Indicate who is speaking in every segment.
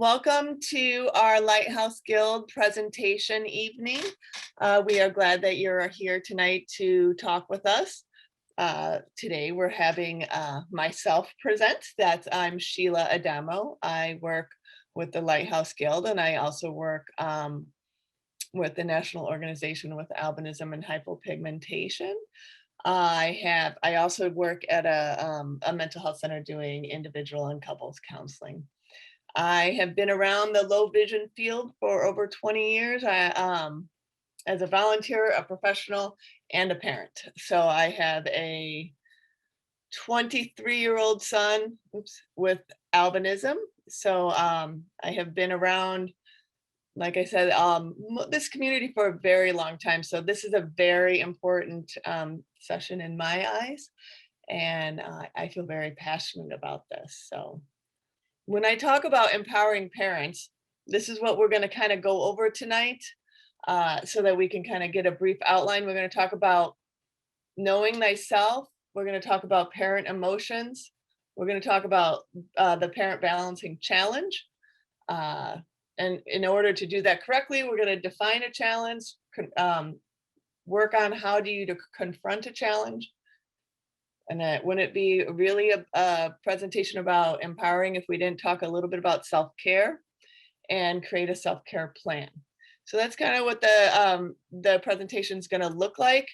Speaker 1: Welcome to our Lighthouse Guild presentation evening. We are glad that you're here tonight to talk with us. Today we're having myself present. I'm Sheila Adamo. I work with the Lighthouse Guild, and I also work with the National Organization with Albinism and Hypopigmentation. I also work at a mental health center doing individual and couples counseling. I have been around the low vision field for over 20 years. As a volunteer, a professional, and a parent. So I have a 23-year-old son with albinism. So I have been around, like I said, this community for a very long time. So this is a very important session in my eyes. And I feel very passionate about this. So when I talk about empowering parents, this is what we're going to kind of go over tonight so that we can kind of get a brief outline. We're going to talk about knowing thyself. We're going to talk about parent emotions. We're going to talk about the parent balancing challenge. And in order to do that correctly, we're going to define a challenge, work on how do you confront a challenge. And wouldn't it be really a presentation about empowering if we didn't talk a little bit about self-care and create a self-care plan? So that's kind of what the presentation is going to look like.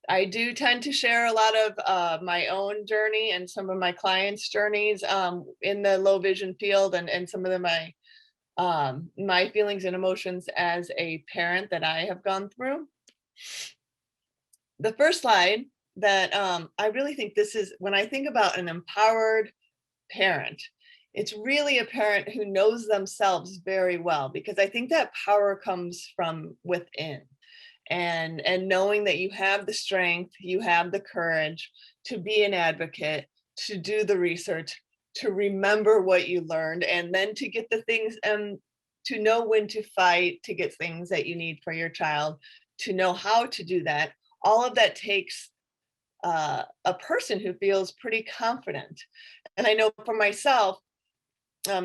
Speaker 1: I do tend to share a lot of my own journey and some of my clients' journeys in the low vision field and some of my feelings and emotions as a parent that I have gone through. The first slide that I really think this is, when I think about an empowered parent, it's really a parent who knows themselves very well, because I think that power comes from within, and knowing that you have the strength, you have the courage to be an advocate, to do the research, to remember what you learned, and then to get the things and to know when to fight to get things that you need for your child, to know how to do that. All of that takes a person who feels pretty confident. And I know for myself,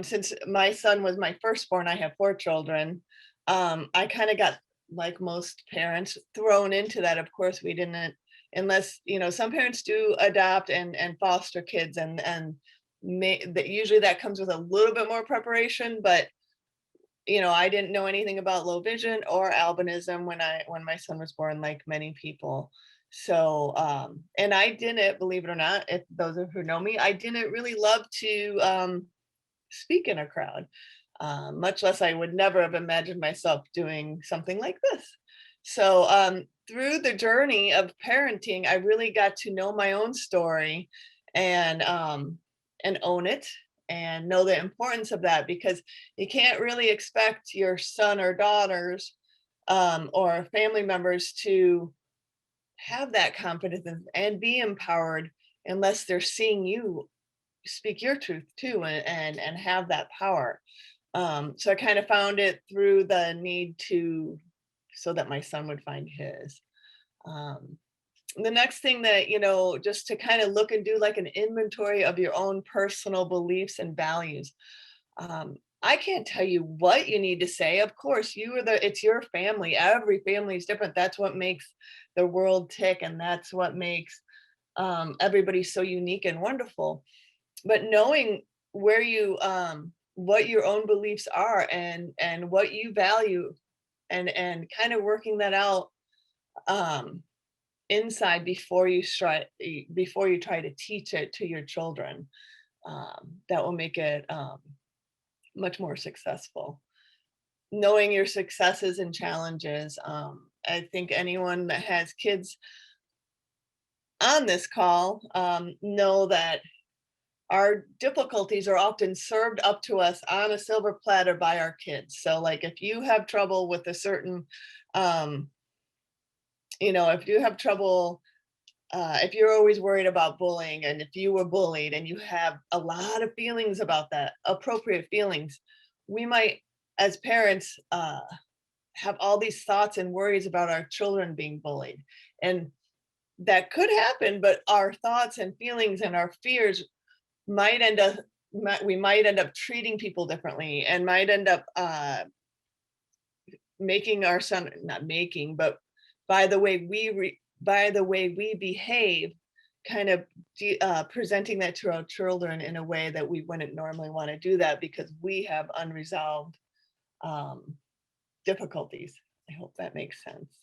Speaker 1: since my son was my firstborn, I have 4 children. I kind of got, like most parents, thrown into that. Of course, we didn't, unless, some parents do adopt and foster kids, and usually that comes with a little bit more preparation. But I didn't know anything about low vision or albinism when my son was born, like many people. So, and I didn't, believe it or not, if those who know me, I didn't really love to speak in a crowd, much less I would never have imagined myself doing something like this. So through the journey of parenting, I really got to know my own story and own it and know the importance of that, because you can't really expect your son or daughters or family members to have that confidence and be empowered unless they're seeing you speak your truth too, and have that power. So I kind of found it through the need so that my son would find his. The next thing that, just to kind of look and do like an inventory of your own personal beliefs and values. I can't tell you what you need to say. Of course, it's your family. Every family is different. That's what makes the world tick. And that's what makes everybody so unique and wonderful. But knowing where what your own beliefs are and what you value, and kind of working that out inside before you try to teach it to your children, that will make it much more successful. Knowing your successes and challenges. I think anyone that has kids on this call know that our difficulties are often served up to us on a silver platter by our kids. So like if you have trouble with a certain, if you have trouble, if you're always worried about bullying, and if you were bullied and you have a lot of feelings about that, appropriate feelings, we might, as parents, have all these thoughts and worries about our children being bullied. And that could happen, but our thoughts and feelings and our fears might end up we might end up treating people differently, and might end up making our son, not making, but by the way by the way we behave, kind of presenting that to our children in a way that we wouldn't normally want to do that because we have unresolved um, difficulties. I hope that makes sense.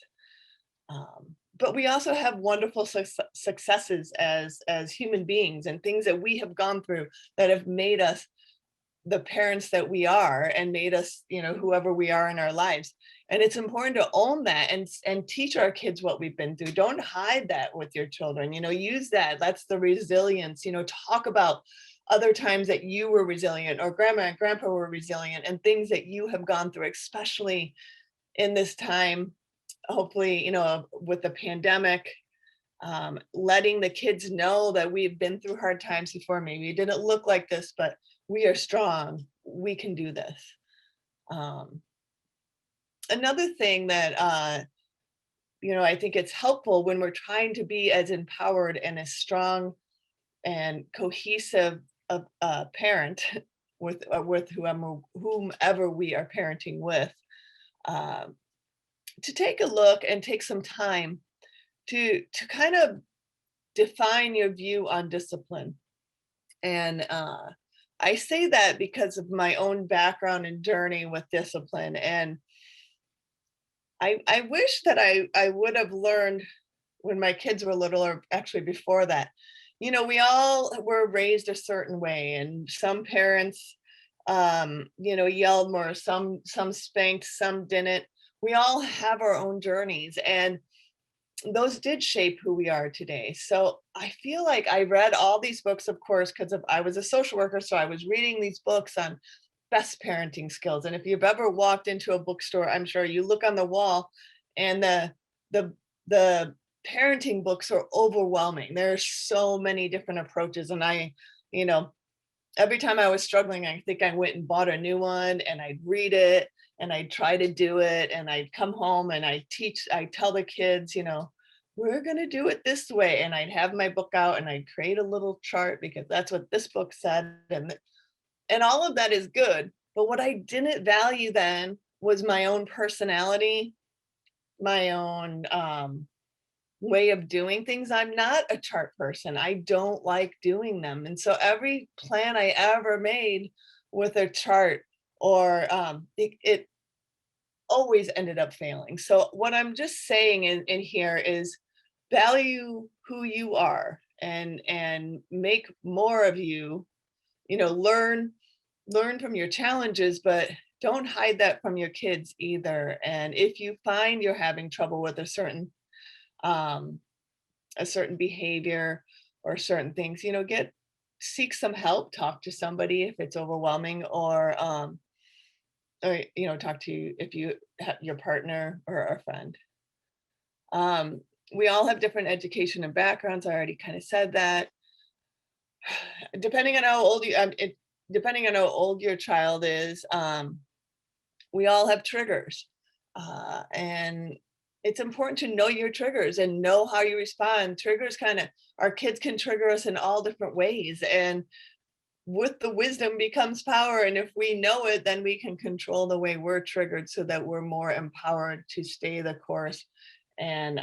Speaker 1: But we also have wonderful successes as human beings, and things that we have gone through that have made us the parents that we are, and made us, whoever we are in our lives. And it's important to own that, and teach our kids what we've been through. Don't hide that with your children. Use that. That's the resilience. Talk about other times that you were resilient, or grandma and grandpa were resilient, and things that you have gone through, especially in this time, hopefully, with the pandemic. Letting the kids know that we've been through hard times before. Maybe it didn't look like this, but we are strong. We can do this. Another thing that I think it's helpful when we're trying to be as empowered and as strong and cohesive a parent with whomever we are parenting with, to take a look and take some time to kind of define your view on discipline. And I say that because of my own background and journey with discipline. And I wish that I would have learned when my kids were little, or actually before that. We all were raised a certain way, and some parents, yelled more, some spanked, some didn't. We all have our own journeys, and those did shape who we are today. So I feel like I read all these books, of course, because I was a social worker. So I was reading these books on best parenting skills. And if you've ever walked into a bookstore, I'm sure you look on the wall, and the parenting books are overwhelming. There's so many different approaches. And you know, every time I was struggling, I think I went and bought a new one, and I'd read it, and I'd try to do it, and I'd come home and I tell the kids, we're going to do it this way. And I'd have my book out, and I'd create a little chart because that's what this book said. And all of that is good. But what I didn't value then was my own personality, my own way of doing things. I'm not a chart person. I don't like doing them. And so every plan I ever made with a chart, or it always ended up failing. So what I'm just saying in here is value who you are, and make more of you, learn from your challenges, but don't hide that from your kids either. And if you find you're having trouble with um, a certain behavior or certain things, seek some help, talk to somebody if it's overwhelming, or talk to, if you have your partner or a friend. We all have different education and backgrounds. I already kind of said that. Depending on how old depending on how old your child is, we all have triggers, and it's important to know your triggers and know how you respond. Triggers our kids can trigger us in all different ways, and with the wisdom becomes power. And if we know it, then we can control the way we're triggered, so that we're more empowered to stay the course, and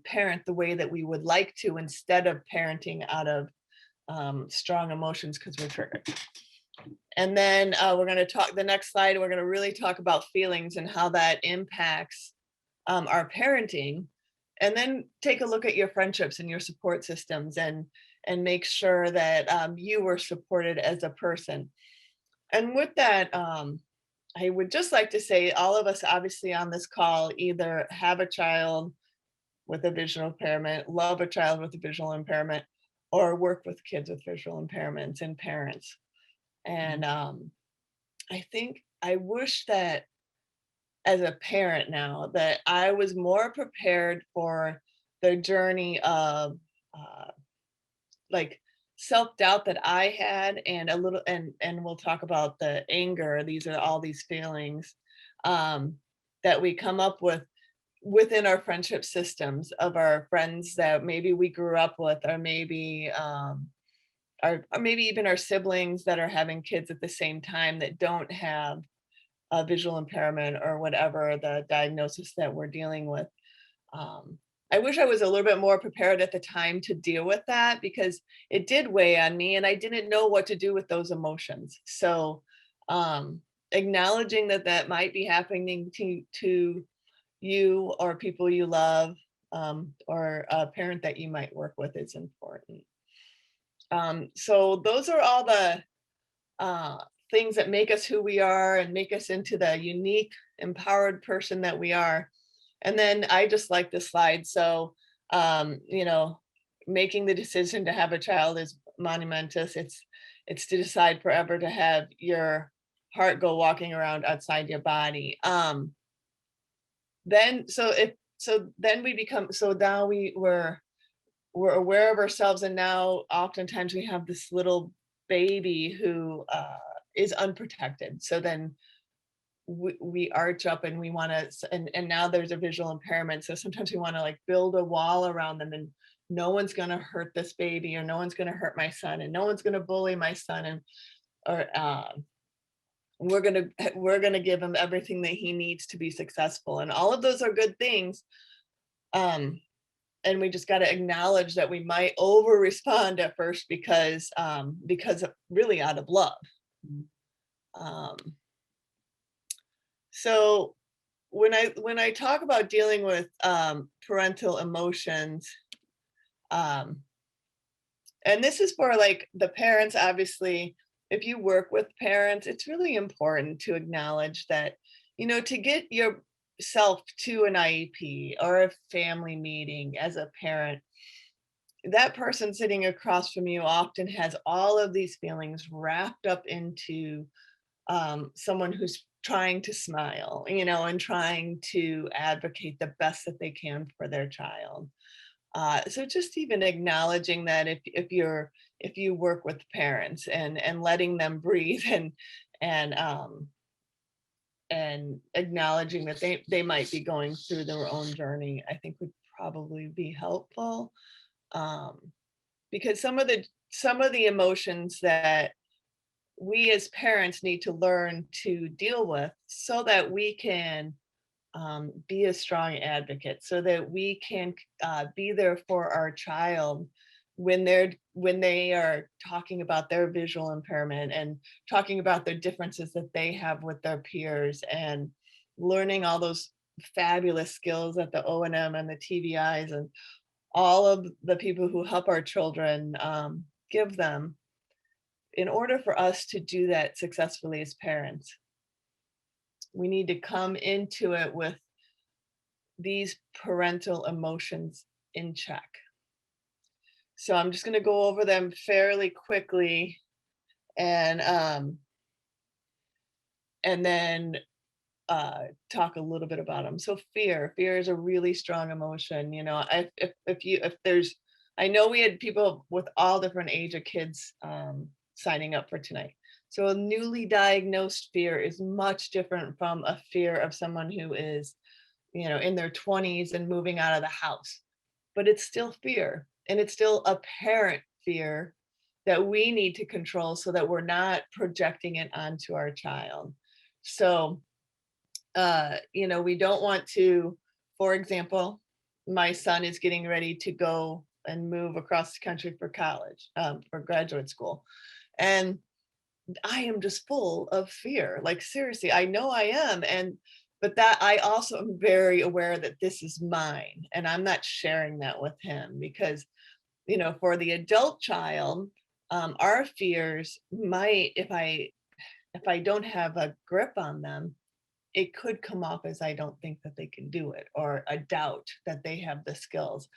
Speaker 1: parent the way that we would like to, instead of parenting out of strong emotions because we're triggered. And then we're going to talk, the next slide, we're going to really talk about feelings and how that impacts our parenting. And then take a look at your friendships and your support systems, and make sure that you were supported as a person. And with that, I would just like to say, all of us obviously on this call either have a child with a visual impairment, love a child with a visual impairment, or work with kids with visual impairments, and parents. And I think I wish that as a parent now, that I was more prepared for the journey of like self-doubt that I had, and a little, and we'll talk about the anger. These are all these feelings that we come up with within our friendship systems, of our friends that maybe we grew up with, or maybe or maybe even our siblings that are having kids at the same time that don't have a visual impairment or whatever the diagnosis that we're dealing with. Um, I wish I was a little bit more prepared at the time to deal with that because it did weigh on me and I didn't know what to do with those emotions. So, um, acknowledging that that might be happening to you or people you love, or a parent that you might work with is important. So those are all the uh, things that make us who we are and make us into the unique, empowered person that we are. And then I just like this slide. So, you know, making the decision to have a child is monumentous. It's to decide forever to have your heart go walking around outside your body. Then so if so then we become so now we're aware of ourselves and now oftentimes we have this little baby who is unprotected. So then we arch up and we want to and now there's a visual impairment, so sometimes we want to like build a wall around them and no one's going to hurt this baby or no one's going to hurt my son and no one's going to bully my son and or we're going to give him everything that he needs to be successful, and all of those are good things. um and we just got to acknowledge that we might over respond at first because really out of love. um so when I talk about dealing with parental emotions, um and this is for like the parents, obviously. If you work with parents, it's really important to acknowledge that, to get yourself to an IEP or a family meeting as a parent, that person sitting across from you often has all of these feelings wrapped up into someone who's trying to smile, and trying to advocate the best that they can for their child. So just even acknowledging that if you work with parents and letting them breathe and um, and acknowledging that they might be going through their own journey, I think would probably be helpful. Um, because some of the emotions that we as parents need to learn to deal with so that we can be a strong advocate, so that we can be there for our child when they are talking about their visual impairment and talking about their differences that they have with their peers and learning all those fabulous skills that the O&M and the TVIs and all of the people who help our children give them. In order for us to do that successfully as parents, we need to come into it with these parental emotions in check. So I'm just going to go over them fairly quickly and and then talk a little bit about them. So fear is a really strong emotion. If there's, I know we had people with all different age of kids signing up for tonight. So a newly diagnosed fear is much different from a fear of someone who is, in their 20s and moving out of the house. But it's still fear, and it's still a parent fear that we need to control so that we're not projecting it onto our child. So we don't want to, for example, my son is getting ready to go and move across the country for college, for graduate school. And I am just full of fear. Like, seriously, I know I am. But that I also am very aware that this is mine and I'm not sharing that with him because, for the adult child, our fears might, if I don't have a grip on them, it could come off as I don't think that they can do it or a doubt that they have the skills.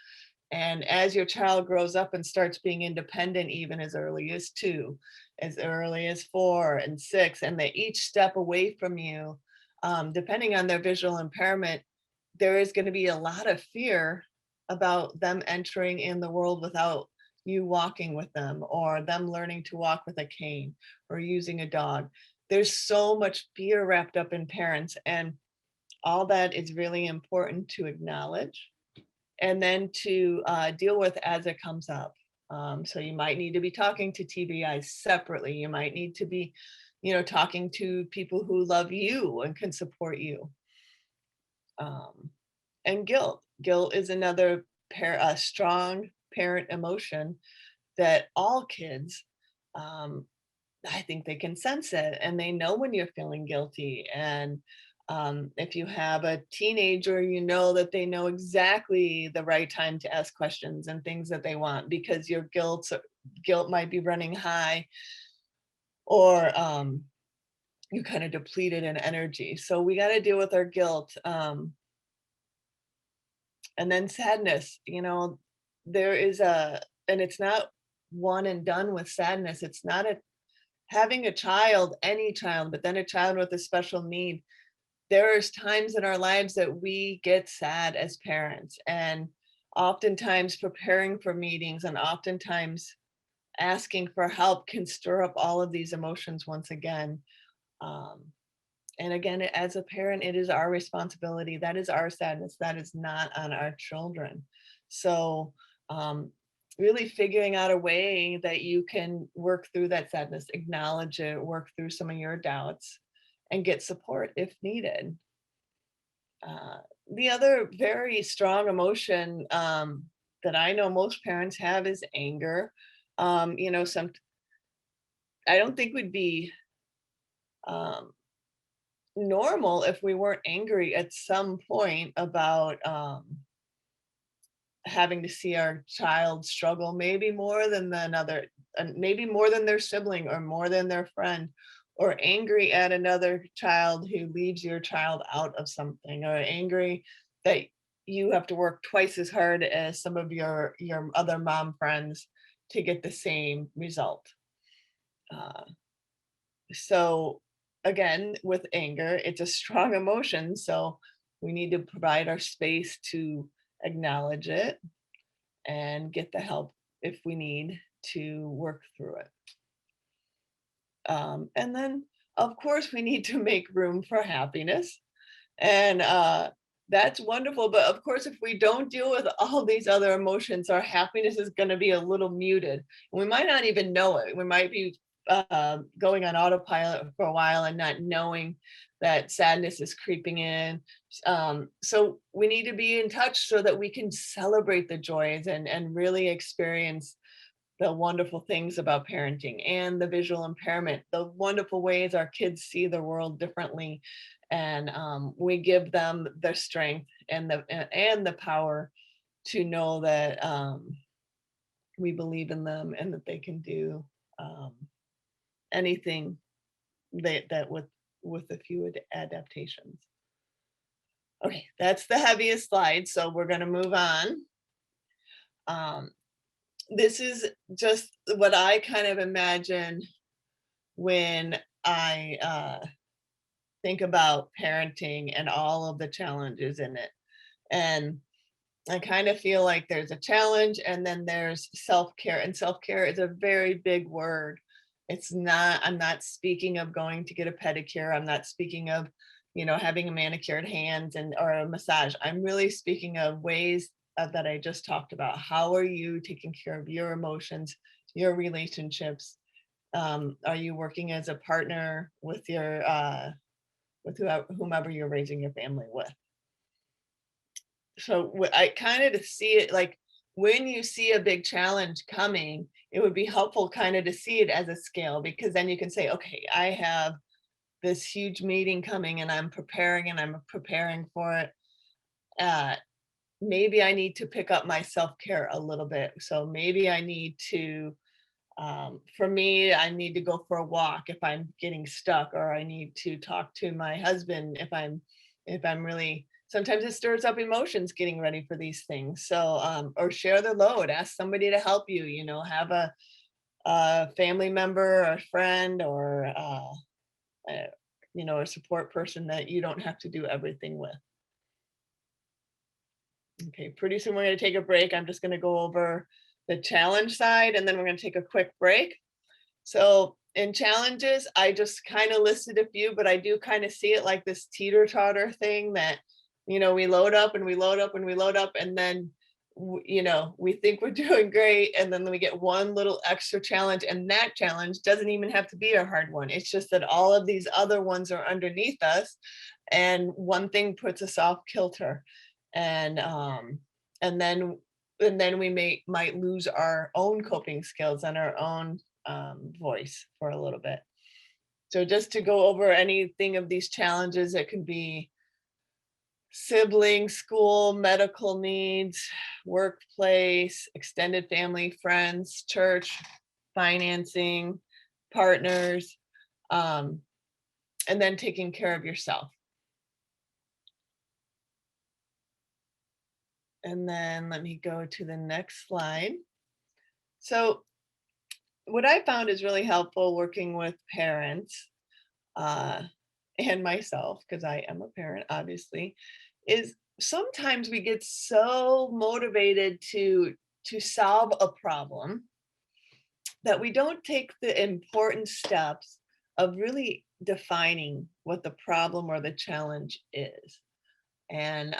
Speaker 1: And as your child grows up and starts being independent, even as early as 2, as early as 4 and 6, and they each step away from you, depending on their visual impairment, there is going to be a lot of fear about them entering in the world without you walking with them or them learning to walk with a cane or using a dog. There's so much fear wrapped up in parents, and all that is really important to acknowledge and then to deal with as it comes up. So you might need to be talking to TBI separately. You might need to be, talking to people who love you and can support you. And guilt. Guilt is another strong parent emotion that all kids, um, I think they can sense it and they know when you're feeling guilty. And if you have a teenager, you know that they know exactly the right time to ask questions and things that they want because your guilt might be running high, or you kind of depleted in energy. So we got to deal with our guilt. And then sadness, there is and it's not one and done with sadness. It's not having a child, any child, but then a child with a special need. There's times in our lives that we get sad as parents, and oftentimes preparing for meetings and oftentimes asking for help can stir up all of these emotions once again. Um, and again, as a parent, it is our responsibility. That is our sadness. That is not on our children. So, um, really figuring out a way that you can work through that sadness, acknowledge it, work through some of your doubts, and get support if needed. Uh, the other very strong emotion that I know most parents have is anger. Some I don't think would be um, normal if we weren't angry at some point about having to see our child struggle, maybe more than another, maybe more than their sibling or more than their friend, or angry at another child who leaves your child out of something, or angry that you have to work twice as hard as some of your other mom friends to get the same result. Uh, so again, with anger, it's a strong emotion, so we need to provide our space to acknowledge it and get the help if we need to work through it. And then, of course, we need to make room for happiness. And that's wonderful. But of course, if we don't deal with all these other emotions, our happiness is going to be a little muted. We might not even know it. We might be going on autopilot for a while and not knowing that sadness is creeping in. So we need to be in touch so that we can celebrate the joys and really experience the wonderful things about parenting and the visual impairment, the wonderful ways our kids see the world differently. And we give them the strength and the power to know that we believe in them and that they can do um, anything that with a few adaptations. Okay, that's the heaviest slide, so we're going to move on. This is just what I kind of imagine when I think about parenting and all of the challenges in it. And I kind of feel like there's a challenge and then there's self-care. And self-care is a very big word. I'm not speaking of going to get a pedicure. I'm not speaking of, having a manicured hands or a massage. I'm really speaking of ways that I just talked about. How are you taking care of your emotions, your relationships? Are you working as a partner with with whomever you're raising your family with? So I kind of to see it like when you see a big challenge coming, it would be helpful kind of to see it as a scale, because then you can say, okay, I have this huge meeting coming and I'm preparing for it. Uh, Maybe I need to pick up my self-care a little bit. So maybe I need to, for me, I need to go for a walk if I'm getting stuck, or I need to talk to my husband if I'm really, sometimes it stirs up emotions getting ready for these things. So, or share the load, ask somebody to help you, have a family member or a friend or, a, a support person that you don't have to do everything with. Okay, pretty soon we're going to take a break. I'm just going to go over the challenge side and then we're going to take a quick break. So in challenges, I just kind of listed a few, but I do kind of see it like this teeter-totter thing that, we load up and we load up and we load up, and then you know, we think we're doing great, and then we get one little extra challenge, and that challenge doesn't even have to be a hard one. It's just that all of these other ones are underneath us, and one thing puts us off kilter, and and then we might lose our own coping skills and our own voice for a little bit. So just to go over anything of these challenges, it could be sibling, school, medical needs, workplace, extended family, friends, church, financing, partners, um, and then taking care of yourself. And then let me go to the next slide. So what I found is really helpful working with parents uh, and myself, because I am a parent, obviously, is sometimes we get so motivated to solve a problem that we don't take the important steps of really defining what the problem or the challenge is. And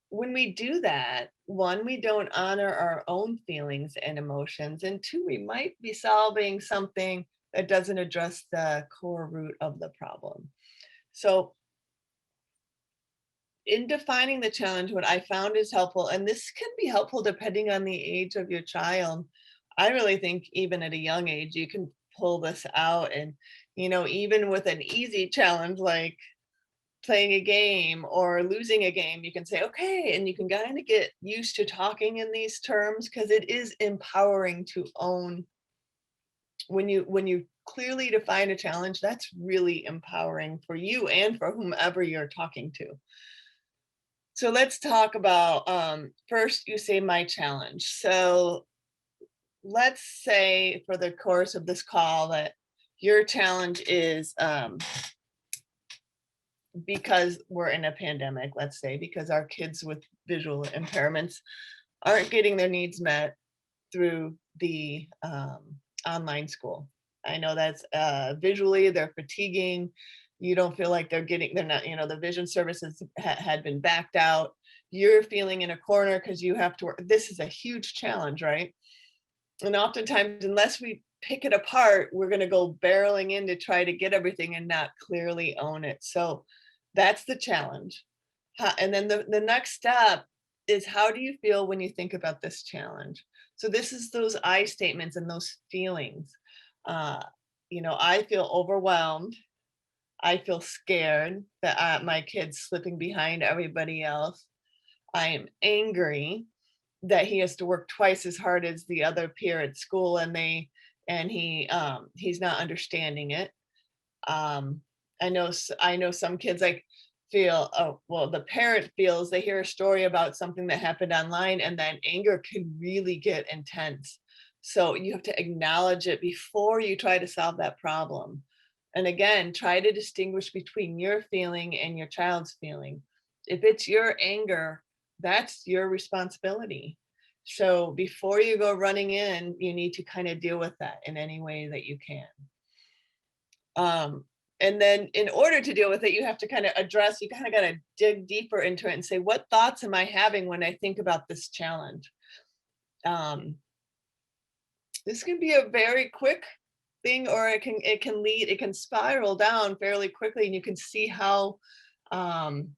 Speaker 1: when we do that, one, we don't honor our own feelings and emotions, and two, we might be solving something that doesn't address the core root of the problem. So in defining the challenge, what I found is helpful, and this can be helpful depending on the age of your child. I really think even at a young age, you can pull this out. And, you know, even with an easy challenge like playing a game or losing a game, you can say, okay, and you can kind of get used to talking in these terms, because it is empowering to own when you clearly define a challenge. That's really empowering for you and for whomever you're talking to. So let's talk about first, you say my challenge. So let's say for the course of this call that your challenge is because we're in a pandemic, let's say, because our kids with visual impairments aren't getting their needs met through the online school. I know that's visually they're fatiguing. You don't feel like they're not, you know, the vision services had been backed out. You're feeling in a corner because you have to work. This is a huge challenge, right? And oftentimes, unless we pick it apart, we're going to go barreling in to try to get everything and not clearly own it. So that's the challenge. And then the next step is, how do you feel when you think about this challenge? So this is those I statements and those feelings. Uh, you know, I feel overwhelmed. I feel scared that my kid's slipping behind everybody else. I am angry that he has to work twice as hard as the other peer at school, and he's not understanding it. Um, I know some kids like feel, oh, well, the parent feels they hear a story about something that happened online, and then anger can really get intense. So you have to acknowledge it before you try to solve that problem. And again, try to distinguish between your feeling and your child's feeling. If it's your anger, that's your responsibility. So before you go running in, you need to kind of deal with that in any way that you can. Um, and then in order to deal with it, you have to kind of address, you kind of got to dig deeper into it and say, what thoughts am I having when I think about this challenge? Um, this can be a very quick thing, or it can spiral down fairly quickly, and you can see how um,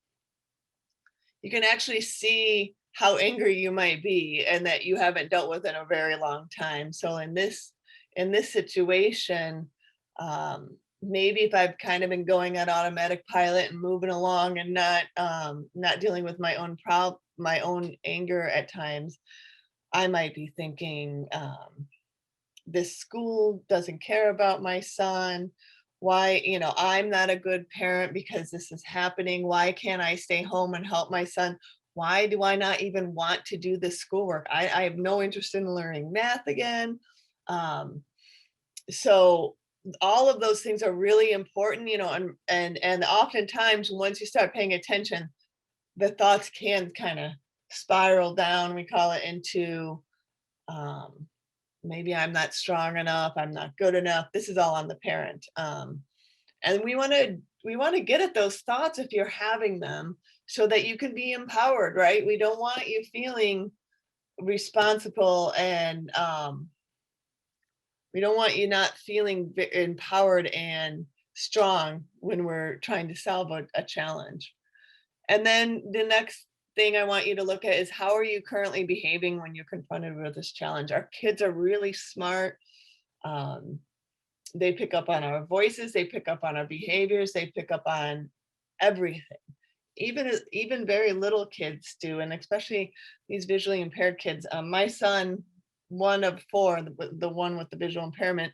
Speaker 1: you can actually see how angry you might be and that you haven't dealt with in a very long time. So in this situation, maybe if I've kind of been going at automatic pilot and moving along and not dealing with my own anger at times, I might be thinking, this school doesn't care about my son. Why, you know, I'm not a good parent because this is happening. Why can't I stay home and help my son? Why do I not even want to do this schoolwork? I have no interest in learning math again. Um, so all of those things are really important, you know, and oftentimes once you start paying attention, the thoughts can kind of spiral down. We call it into um, maybe I'm not strong enough, I'm not good enough. This is all on the parent. And we want to get at those thoughts if you're having them, so that you can be empowered, right? We don't want you feeling responsible, and we don't want you not feeling empowered and strong when we're trying to solve a challenge. And then the next thing I want you to look at is, how are you currently behaving when you're confronted with this challenge? Our kids are really smart. Um, they pick up on our voices, they pick up on our behaviors, they pick up on everything. Even very little kids do, and especially these visually impaired kids. My son, one of four, the one with the visual impairment,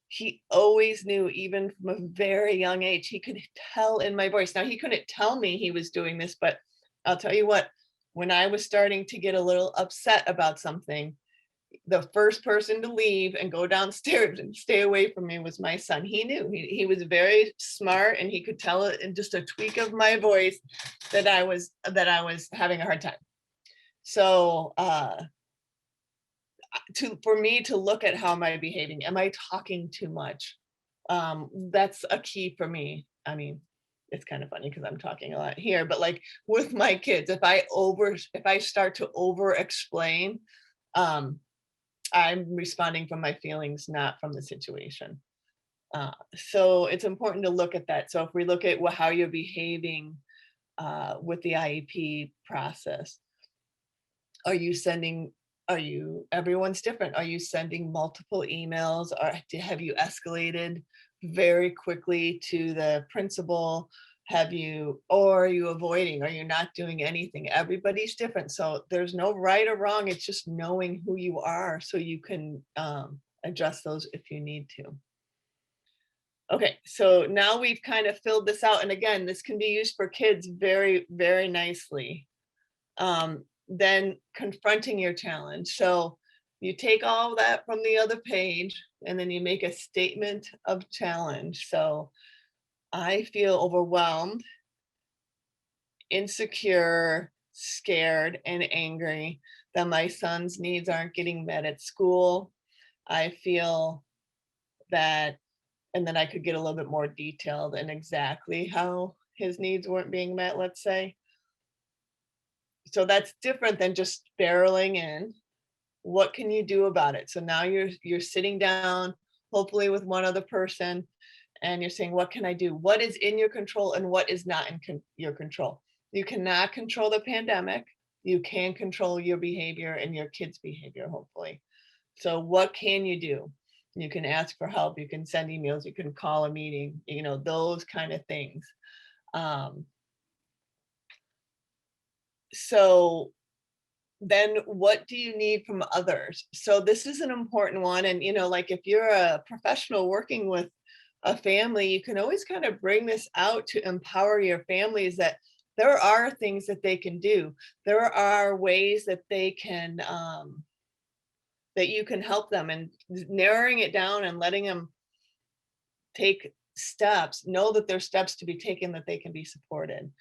Speaker 1: he always knew, even from a very young age, he could tell in my voice. Now, he couldn't tell me he was doing this, but I'll tell you what, when I was starting to get a little upset about something, the first person to leave and go downstairs and stay away from me was my son. He knew, he was very smart, and he could tell it in just a tweak of my voice that I was having a hard time. So for me to look at, how am I behaving? Am I talking too much? That's a key for me. I mean, it's kind of funny because I'm talking a lot here, but like with my kids, if I start to over explain, um, I'm responding from my feelings, not from the situation. So it's important to look at that. So if we look at how you're behaving with the IEP process, are you sending, everyone's different. Are you sending multiple emails, or have you escalated very quickly to the principal? Or are you avoiding? Are you not doing anything? Everybody's different. So there's no right or wrong. It's just knowing who you are so you can adjust those if you need to. Okay, so now we've kind of filled this out. And again, this can be used for kids very, very nicely. Then confronting your challenge. So you take all that from the other page, and then you make a statement of challenge. So I feel overwhelmed, insecure, scared, and angry that my son's needs aren't getting met at school. I feel that, and then I could get a little bit more detailed in exactly how his needs weren't being met, let's say. So that's different than just barreling in. What can you do about it? So now you're sitting down, hopefully with one other person, and you're saying, what can I do? What is in your control and what is not in your control? You cannot control the pandemic. You can control your behavior and your kids' behavior, hopefully. So what can you do? You can ask for help. You can send emails. You can call a meeting, those kind of things. So then what do you need from others? So this is an important one. And, like if you're a professional working with a family, you can always kind of bring this out to empower your families, that there are things that they can do. There are ways that they can, that you can help them, and narrowing it down and letting them take steps, know that there's steps to be taken, that they can be supported.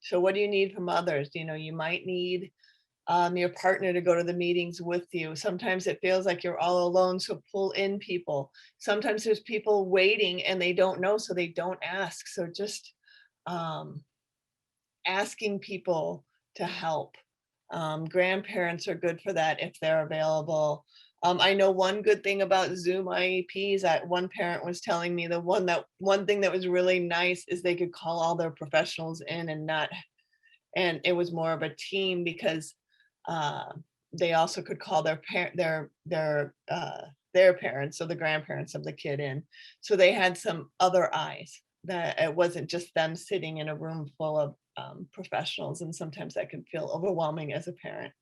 Speaker 1: So what do you need from others? You might need your partner to go to the meetings with you. Sometimes it feels like you're all alone, so pull in people. Sometimes there's people waiting and they don't know, so they don't ask. So just asking people to help. Grandparents are good for that if they're available. I know one good thing about Zoom IEPs, that one parent was telling me, one thing that was really nice is they could call all their professionals in, and it was more of a team, because they also could call their parents, so the grandparents of the kid in, so they had some other eyes, that it wasn't just them sitting in a room full of professionals, and sometimes that can feel overwhelming as a parent.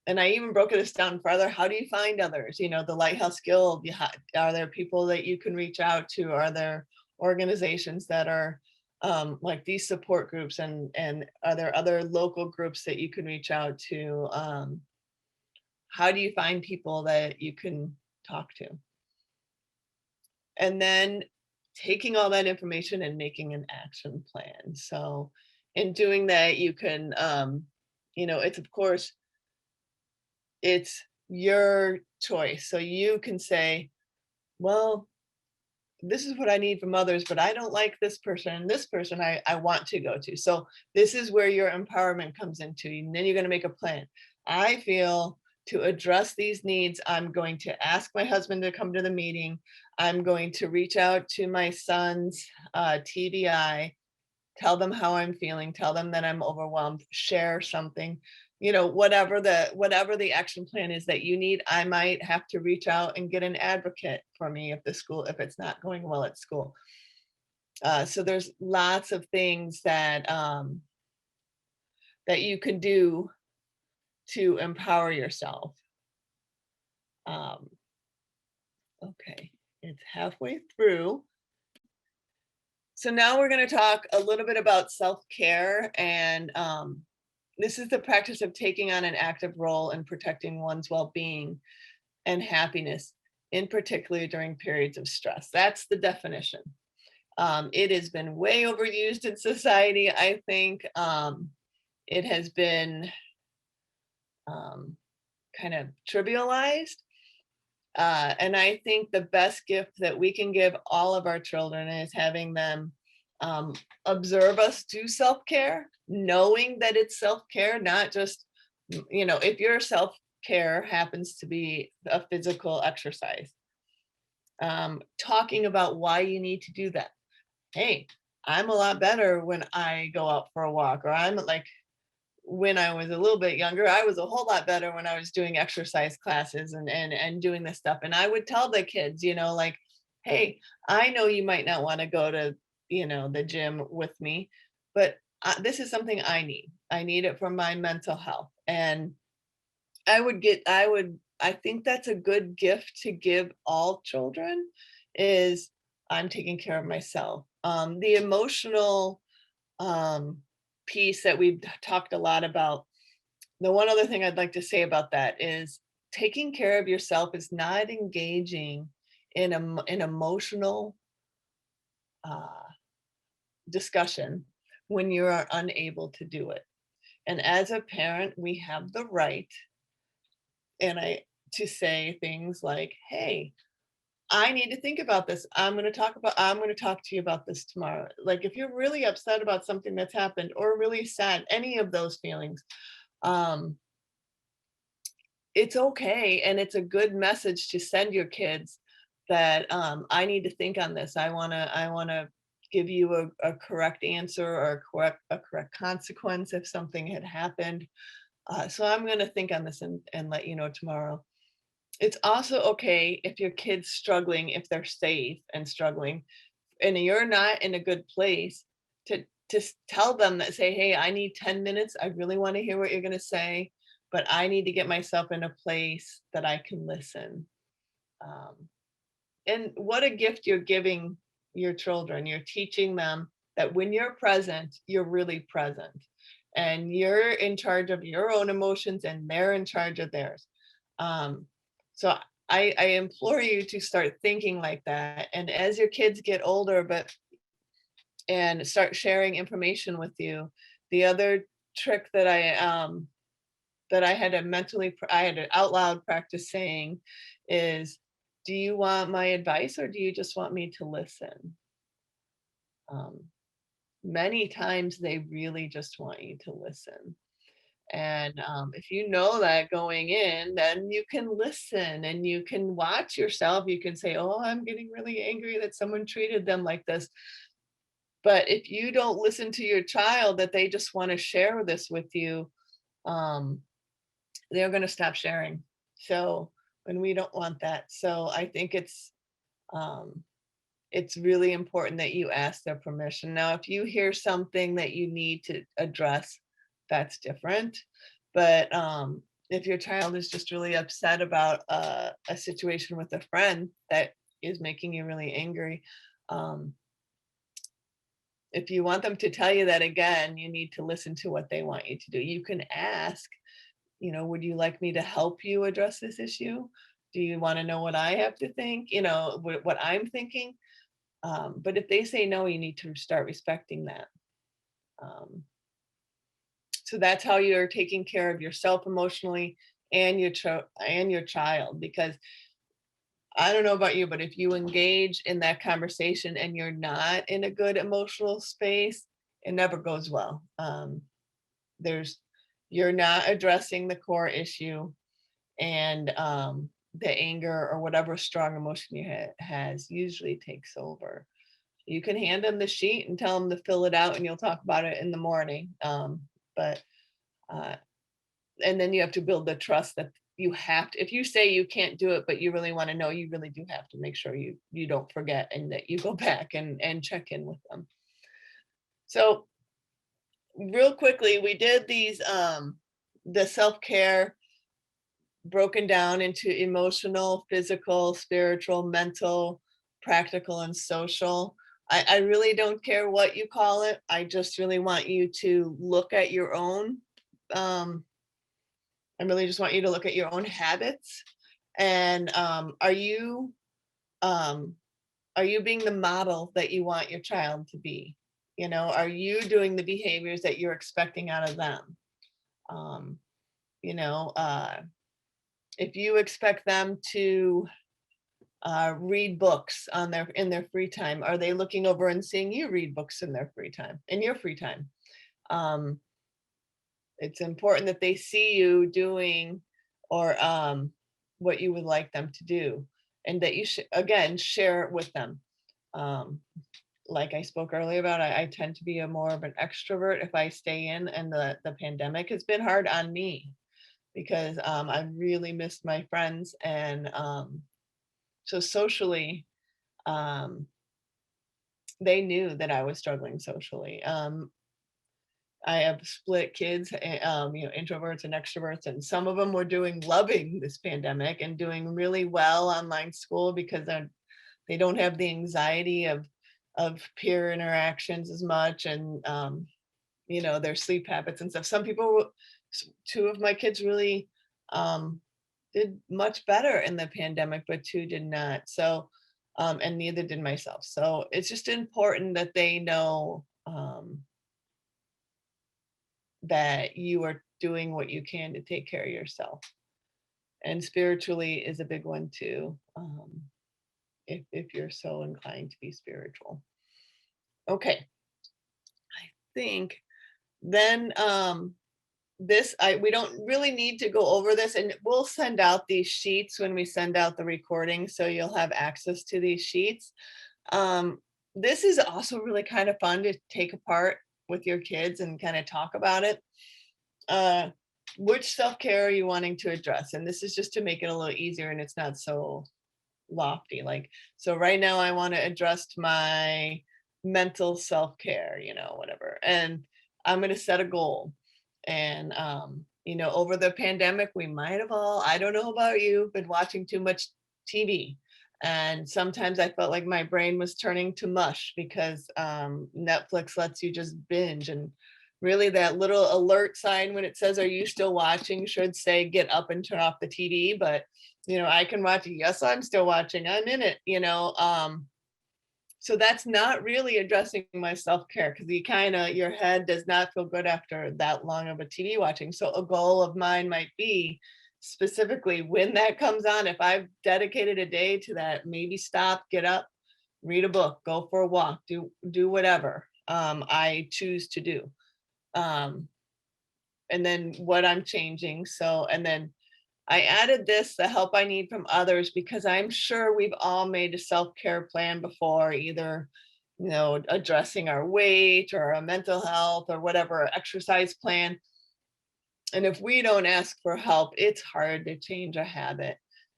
Speaker 1: And I even broke this down further. How do you find others? The Lighthouse Guild, are there people that you can reach out to? Are there organizations that are like these support groups, and are there other local groups that you can reach out to? How do you find people that you can talk to? And then taking all that information and making an action plan. So in doing that, you can, it's, of course, it's your choice. So you can say, well, this is what I need from others, but I don't like this person and this person I want to go to. So this is where your empowerment comes into, and then you're going to make a plan. I feel to address these needs, I'm going to ask my husband to come to the meeting. I'm going to reach out to my son's TBI, tell them how I'm feeling, tell them that I'm overwhelmed, share something, whatever the action plan is that you need. I might have to reach out and get an advocate for me if it's not going well at school. So there's lots of things that you can do to empower yourself. Um, okay, it's halfway through. So now we're going to talk a little bit about self-care, and this is the practice of taking on an active role in protecting one's well-being and happiness, in particular during periods of stress. That's the definition. It has been way overused in society, I think. It has been kind of trivialized. And I think the best gift that we can give all of our children is having them observe us do self-care, knowing that it's self-care, not just, if your self-care happens to be a physical exercise, talking about why you need to do that. Hey, I'm a lot better when I go out for a walk, or I'm like, when I was a little bit younger, I was a whole lot better when I was doing exercise classes and doing this stuff. And I would tell the kids, like, hey, I know you might not want to go to, the gym with me, but this is something I need. I need it for my mental health. And I think that's a good gift to give all children is I'm taking care of myself. The emotional piece that we've talked a lot about. The one other thing I'd like to say about that is taking care of yourself is not engaging in an emotional discussion when you are unable to do it. And as a parent, we have the right to say things like, hey, I need to think about this. I'm going to talk to you about this tomorrow. Like if you're really upset about something that's happened or really sad, any of those feelings, it's okay. And it's a good message to send your kids that I need to think on this. I want to give you a correct answer or a correct consequence if something had happened. So I'm going to think on this and let you know tomorrow. It's also okay if your kid's struggling, if they're safe and struggling, and you're not in a good place, to tell them that, say, hey, I need 10 minutes. I really want to hear what you're going to say, but I need to get myself in a place that I can listen. And what a gift you're giving your children. You're teaching them that when you're present, you're really present. And you're in charge of your own emotions and they're in charge of theirs. So I implore you to start thinking like that. And as your kids get older, and start sharing information with you, the other trick that I had to out loud practice saying is, do you want my advice or do you just want me to listen? Many times they really just want you to listen. And if you know that going in, then you can listen and you can watch yourself. You can say, oh, I'm getting really angry that someone treated them like this. But if you don't listen to your child, that they just want to share this with you, they're going to stop sharing. So, and we don't want that. So I think it's really important that you ask their permission. Now, if you hear something that you need to address, that's different. But if your child is just really upset about a situation with a friend that is making you really angry, if you want them to tell you that again, you need to listen to what they want you to do. You can ask, would you like me to help you address this issue? Do you want to know what I have to think? What I'm thinking? But if they say no, you need to start respecting that. So that's how you're taking care of yourself emotionally and your child, because I don't know about you, but if you engage in that conversation and you're not in a good emotional space, it never goes well. There's You're not addressing the core issue, and the anger or whatever strong emotion you has usually takes over. You can hand them the sheet and tell them to fill it out, and you'll talk about it in the morning. But uh, and then you have to build the trust that you have to. If you say you can't do it, but you really want to know, you really do have to make sure you don't forget and that you go back and check in with them. So real quickly, we did these the self-care broken down into emotional, physical, spiritual, mental, practical, and social. I really don't care what you call it. I just really want you to look at your own. Um, I really just want you to look at your own habits. And um, are you being the model that you want your child to be? You know, are you doing the behaviors that you're expecting out of them? Um, you know, if you expect them to read books on their in their free time, are they looking over and seeing you read books in their free time, in your free time? Um, it's important that they see you doing or what you would like them to do, and that you should again share it with them. Um, like I spoke earlier about, I tend to be a more of an extrovert if I stay in, and the pandemic has been hard on me because I really missed my friends, and so socially, um, they knew that I was struggling socially. I have split kids, you know, introverts and extroverts, and some of them were loving this pandemic and doing really well online school because they don't have the anxiety of peer interactions as much, and you know, their sleep habits and stuff. Some people, two of my kids really um, did much better in the pandemic, but two did not. So, and neither did myself. So it's just important that they know that you are doing what you can to take care of yourself. And spiritually is a big one too, if you're so inclined to be spiritual. Okay, I think then this I we don't really need to go over this, and we'll send out these sheets when we send out the recording, so you'll have access to these sheets. Um, this is also really kind of fun to take apart with your kids and kind of talk about it. Uh, which self-care are you wanting to address? And this is just to make it a little easier and it's not so lofty. Like, so right now I want to address my mental self-care, you know, whatever. And I'm going to set a goal. And you know, over the pandemic, we might have all, I don't know about you, been watching too much TV. And sometimes I felt like my brain was turning to mush because Netflix lets you just binge. And really, that little alert sign when it says, "Are you still watching?" should say, "Get up and turn off the TV." But you know, I can watch it. Yes, I'm still watching. I'm in it, you know. So that's not really addressing my self-care because your head does not feel good after that long of a TV watching. So a goal of mine might be specifically when that comes on, if I've dedicated a day to that, maybe stop, get up, read a book, go for a walk, do whatever I choose to do. Um, and then what I'm changing. So, and then I added this, the help I need from others, because I'm sure we've all made a self-care plan before, either, you know, addressing our weight or our mental health or whatever, exercise plan. And if we don't ask for help, it's hard to change a habit.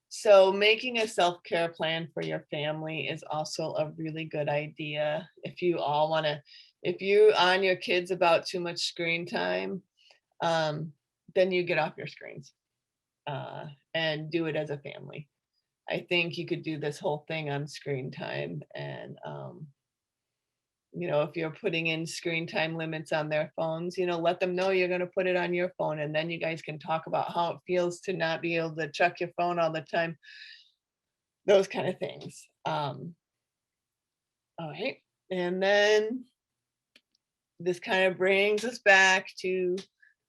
Speaker 1: So making a self-care plan for your family is also a really good idea. If you all want to, if you on your kids about too much screen time, um, then you get off your screens and do it as a family. I think you could do this whole thing on screen time. And, you know, if you're putting in screen time limits on their phones, you know, let them know you're going to put it on your phone. And then you guys can talk about how it feels to not be able to check your phone all the time, those kind of things. All right. And then this kind of brings us back to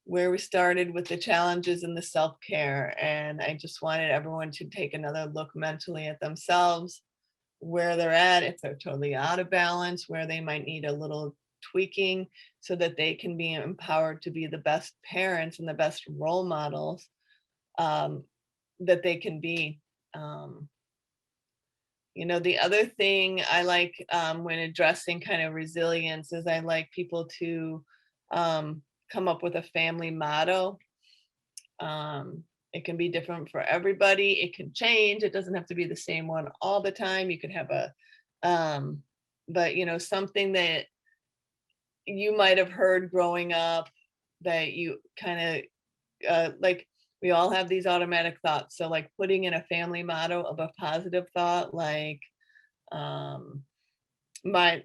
Speaker 1: where we started with the challenges and the self-care. And I just wanted everyone to take another look mentally at themselves, where they're at, if they're totally out of balance, where they might need a little tweaking so that they can be empowered to be the best parents and the best role models um, that they can be. Um, the other thing I like when addressing kind of resilience is I like people to um, come up with a family motto. Um, it can be different for everybody. It can change. It doesn't have to be the same one all the time. You could have um, but something that you might have heard growing up that you kind of like. We all have these automatic thoughts. So, like putting in a family motto of a positive thought, like um, my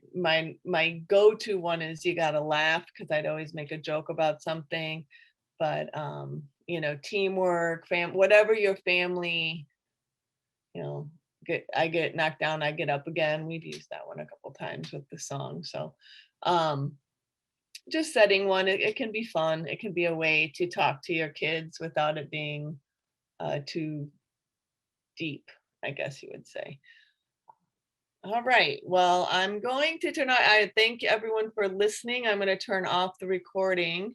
Speaker 1: go-to one is you gotta laugh because I'd always make a joke about something, but teamwork, whatever your family, you know, I get knocked down, I get up again. We've used that one a couple times with the song. So um just setting one, it can be fun. It can be a way to talk to your kids without it being too deep, I guess you would say. All right. Well, I'm going to turn on. I thank everyone for listening. I'm going to turn off the recording.